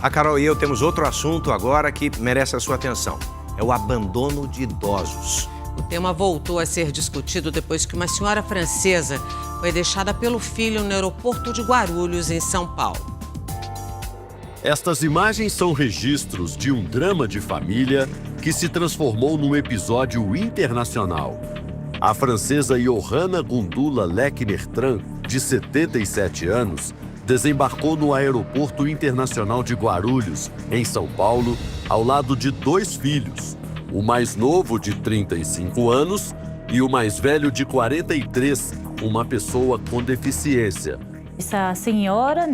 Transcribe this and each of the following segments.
A Carol e eu temos outro assunto agora que merece a sua atenção. É o abandono de idosos. O tema voltou a ser discutido depois que uma senhora francesa foi deixada pelo filho no aeroporto de Guarulhos, em São Paulo. Estas imagens são registros de um drama de família que se transformou num episódio internacional. A francesa Johanna Gundula Lechner-Tran, de 77 anos, desembarcou no Aeroporto Internacional de Guarulhos, em São Paulo, ao lado de 2 filhos, o mais novo de 35 anos e o mais velho de 43, uma pessoa com deficiência. Essa senhora,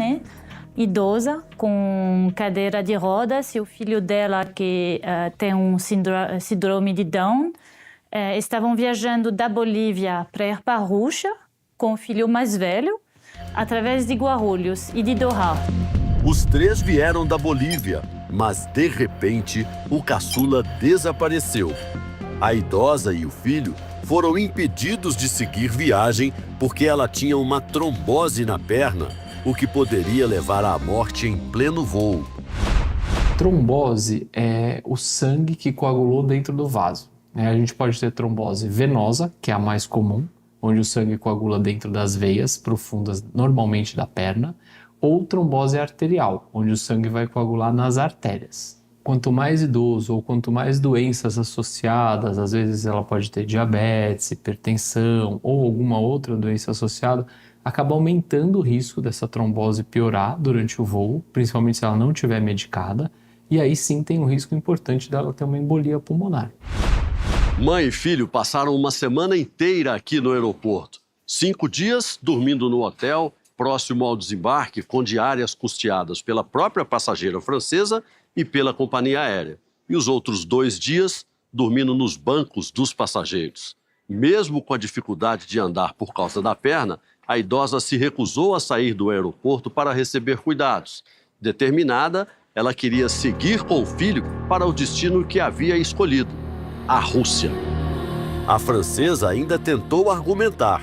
idosa, com cadeira de rodas, e o filho dela que tem um síndrome de Down, estavam viajando da Bolívia para ir para a Rússia com o filho mais velho, através de Guarulhos e de Doha. Os 3 vieram da Bolívia, mas de repente o caçula desapareceu. A idosa e o filho foram impedidos de seguir viagem porque ela tinha uma trombose na perna, o que poderia levar à morte em pleno voo. Trombose é o sangue que coagulou dentro do vaso. A gente pode ter trombose venosa, que é a mais comum, onde o sangue coagula dentro das veias profundas, normalmente da perna, ou trombose arterial, onde o sangue vai coagular nas artérias. Quanto mais idoso ou quanto mais doenças associadas, às vezes ela pode ter diabetes, hipertensão ou alguma outra doença associada, acaba aumentando o risco dessa trombose piorar durante o voo, principalmente se ela não estiver medicada, e aí sim tem um risco importante dela ter uma embolia pulmonar. Mãe e filho passaram uma semana inteira aqui no aeroporto. 5 dias dormindo no hotel, próximo ao desembarque, com diárias custeadas pela própria passageira francesa e pela companhia aérea. E os outros 2 dias dormindo nos bancos dos passageiros. Mesmo com a dificuldade de andar por causa da perna, a idosa se recusou a sair do aeroporto para receber cuidados. Determinada, ela queria seguir com o filho para o destino que havia escolhido: a Rússia. A francesa ainda tentou argumentar.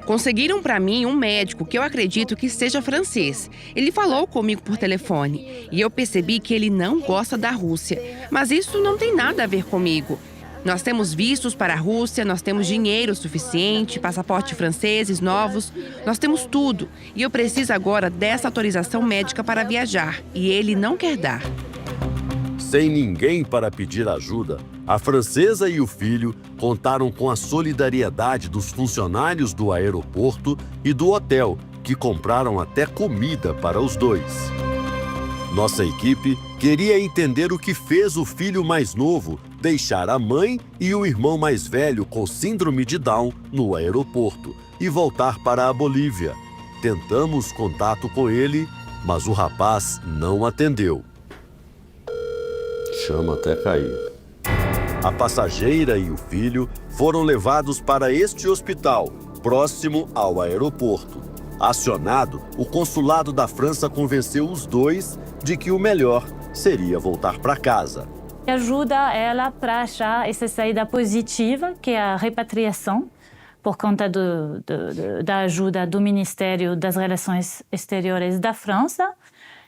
Conseguiram para mim um médico que eu acredito que seja francês. Ele falou comigo por telefone e eu percebi que ele não gosta da Rússia. Mas isso não tem nada a ver comigo. Nós temos vistos para a Rússia, nós temos dinheiro suficiente, passaporte franceses novos, nós temos tudo. E eu preciso agora dessa autorização médica para viajar. E ele não quer dar. Sem ninguém para pedir ajuda, a francesa e o filho contaram com a solidariedade dos funcionários do aeroporto e do hotel, que compraram até comida para os 2. Nossa equipe queria entender o que fez o filho mais novo deixar a mãe e o irmão mais velho com síndrome de Down no aeroporto e voltar para a Bolívia. Tentamos contato com ele, mas o rapaz não atendeu. Chama até cair. A passageira e o filho foram levados para este hospital, próximo ao aeroporto. Acionado, o consulado da França convenceu os 2 de que o melhor seria voltar para casa. Ajuda ela para achar essa saída positiva, que é a repatriação, por conta da ajuda do Ministério das Relações Exteriores da França,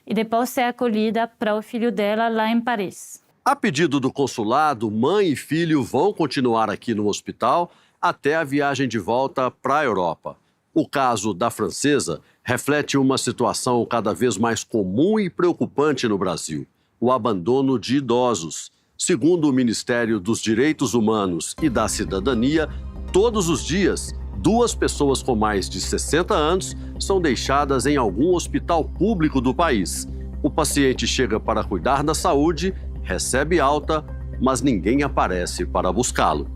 e depois ser acolhida para o filho dela lá em Paris. A pedido do consulado, mãe e filho vão continuar aqui no hospital até a viagem de volta para a Europa. O caso da francesa reflete uma situação cada vez mais comum e preocupante no Brasil: o abandono de idosos. Segundo o Ministério dos Direitos Humanos e da Cidadania, todos os dias, 2 pessoas com mais de 60 anos são deixadas em algum hospital público do país. O paciente chega para cuidar da saúde, recebe alta, mas ninguém aparece para buscá-lo.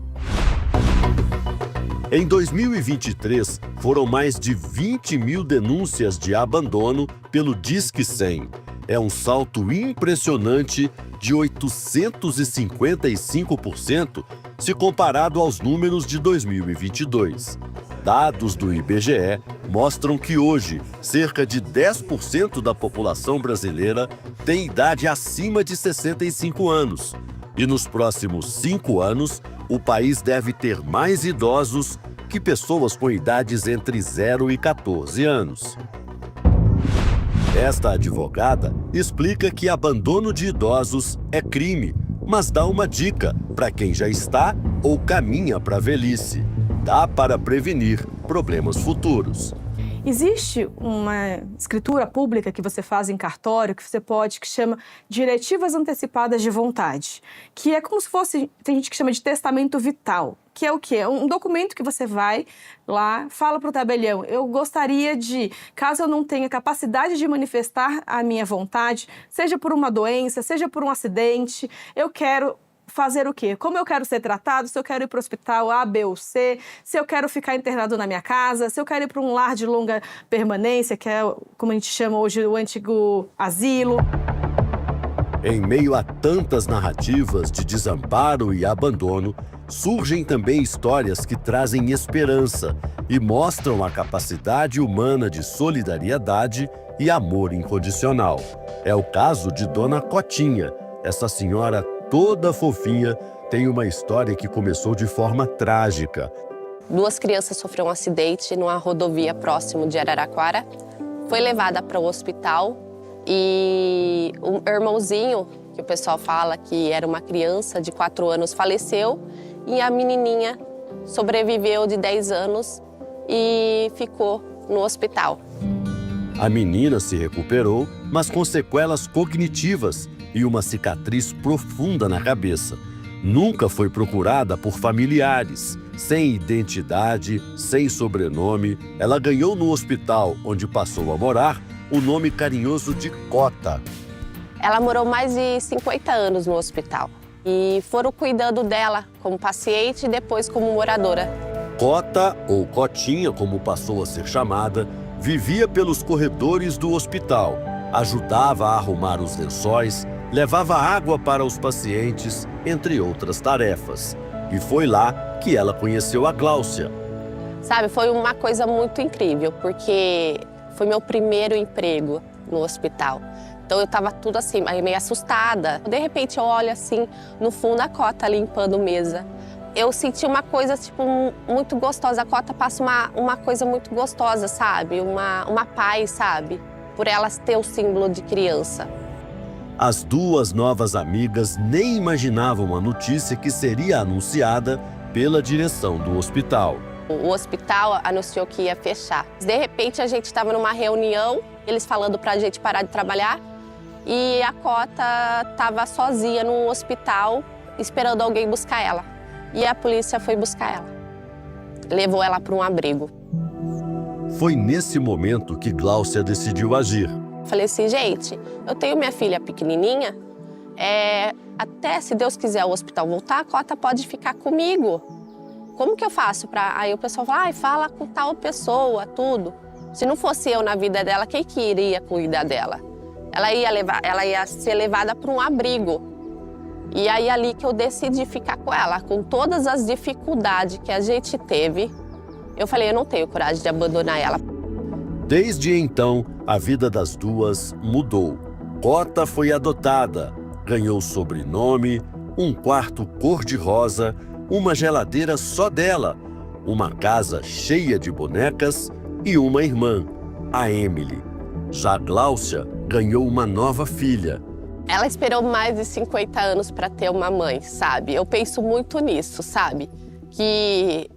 Em 2023, foram mais de 20 mil denúncias de abandono pelo Disque 100. É um salto impressionante de 855% se comparado aos números de 2022. Dados do IBGE mostram que hoje, cerca de 10% da população brasileira tem idade acima de 65 anos. E nos próximos 5 anos, o país deve ter mais idosos que pessoas com idades entre 0 e 14 anos. Esta advogada explica que abandono de idosos é crime, mas dá uma dica para quem já está ou caminha para a velhice. Dá para prevenir problemas futuros. Existe uma escritura pública que você faz em cartório, que chama diretivas antecipadas de vontade, que é como se fosse, tem gente que chama de testamento vital, que é o quê? É um documento que você vai lá, fala para o tabelião, eu gostaria de, caso eu não tenha capacidade de manifestar a minha vontade, seja por uma doença, seja por um acidente, eu quero fazer o quê? Como eu quero ser tratado, se eu quero ir para o hospital A, B ou C, se eu quero ficar internado na minha casa, se eu quero ir para um lar de longa permanência, que é como a gente chama hoje o antigo asilo. Em meio a tantas narrativas de desamparo e abandono, surgem também histórias que trazem esperança e mostram a capacidade humana de solidariedade e amor incondicional. É o caso de Dona Cotinha. Essa senhora toda fofinha tem uma história que começou de forma trágica. 2 crianças sofreram um acidente numa rodovia próximo de Araraquara. Foi levada para o hospital e o irmãozinho, que o pessoal fala que era uma criança de 4 anos, faleceu e a menininha sobreviveu de 10 anos e ficou no hospital. A menina se recuperou, mas com sequelas cognitivas e uma cicatriz profunda na cabeça. Nunca foi procurada por familiares. Sem identidade, sem sobrenome, ela ganhou no hospital onde passou a morar o nome carinhoso de Cota. Ela morou mais de 50 anos no hospital e foram cuidando dela como paciente e depois como moradora. Cota, ou Cotinha, como passou a ser chamada, vivia pelos corredores do hospital, ajudava a arrumar os lençóis, levava água para os pacientes, entre outras tarefas. E foi lá que ela conheceu a Gláucia. Sabe, foi uma coisa muito incrível, porque foi meu primeiro emprego no hospital. Então eu estava tudo assim, meio assustada. De repente eu olho assim, no fundo a Cota limpando mesa. Eu senti uma coisa, tipo, muito gostosa. A Cota passa uma coisa muito gostosa, sabe? Uma paz, sabe? Por ela ter o símbolo de criança. As 2 novas amigas nem imaginavam a notícia que seria anunciada pela direção do hospital. O hospital anunciou que ia fechar. De repente a gente estava numa reunião, eles falando pra gente parar de trabalhar, e a Cota estava sozinha no hospital, esperando alguém buscar ela. E a polícia foi buscar ela. Levou ela para um abrigo. Foi nesse momento que Gláucia decidiu agir. Falei assim, gente, eu tenho minha filha pequenininha, até se Deus quiser o hospital voltar, a Cota pode ficar comigo. Como que eu faço para... Aí o pessoal fala, fala com tal pessoa, tudo. Se não fosse eu na vida dela, quem que iria cuidar dela? Ela ia ser levada para um abrigo. E aí ali que eu decidi ficar com ela, com todas as dificuldades que a gente teve. Eu falei, eu não tenho coragem de abandonar ela. Desde então, a vida das 2 mudou. Cota foi adotada, ganhou sobrenome, um quarto cor-de-rosa, uma geladeira só dela, uma casa cheia de bonecas e uma irmã, a Emily. Já Gláucia ganhou uma nova filha. Ela esperou mais de 50 anos para ter uma mãe, sabe? Eu penso muito nisso, sabe? Que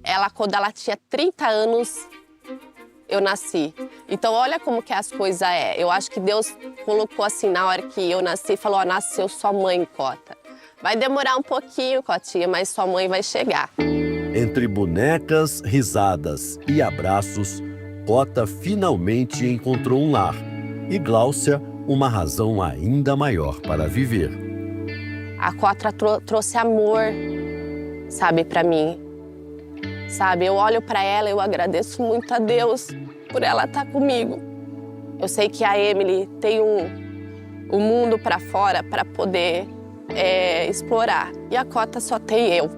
ela, quando ela tinha 30 anos, eu nasci. Então, olha como que as coisas é. Eu acho que Deus colocou assim, na hora que eu nasci, falou, nasceu sua mãe, Cota. Vai demorar um pouquinho, Cotinha, mas sua mãe vai chegar. Entre bonecas, risadas e abraços, Cota finalmente encontrou um lar. E Gláucia, uma razão ainda maior para viver. A Cota trouxe amor, sabe, para mim. Sabe, eu olho para ela e eu agradeço muito a Deus por ela estar comigo. Eu sei que a Emily tem um mundo para fora para poder explorar. E a Cota só tem eu.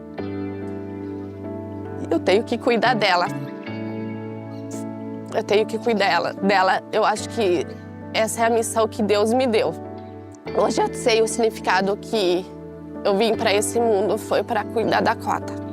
Eu tenho que cuidar dela. Eu tenho que cuidar dela. Eu acho que essa é a missão que Deus me deu. Hoje eu sei o significado que eu vim para esse mundo, foi para cuidar da Cota.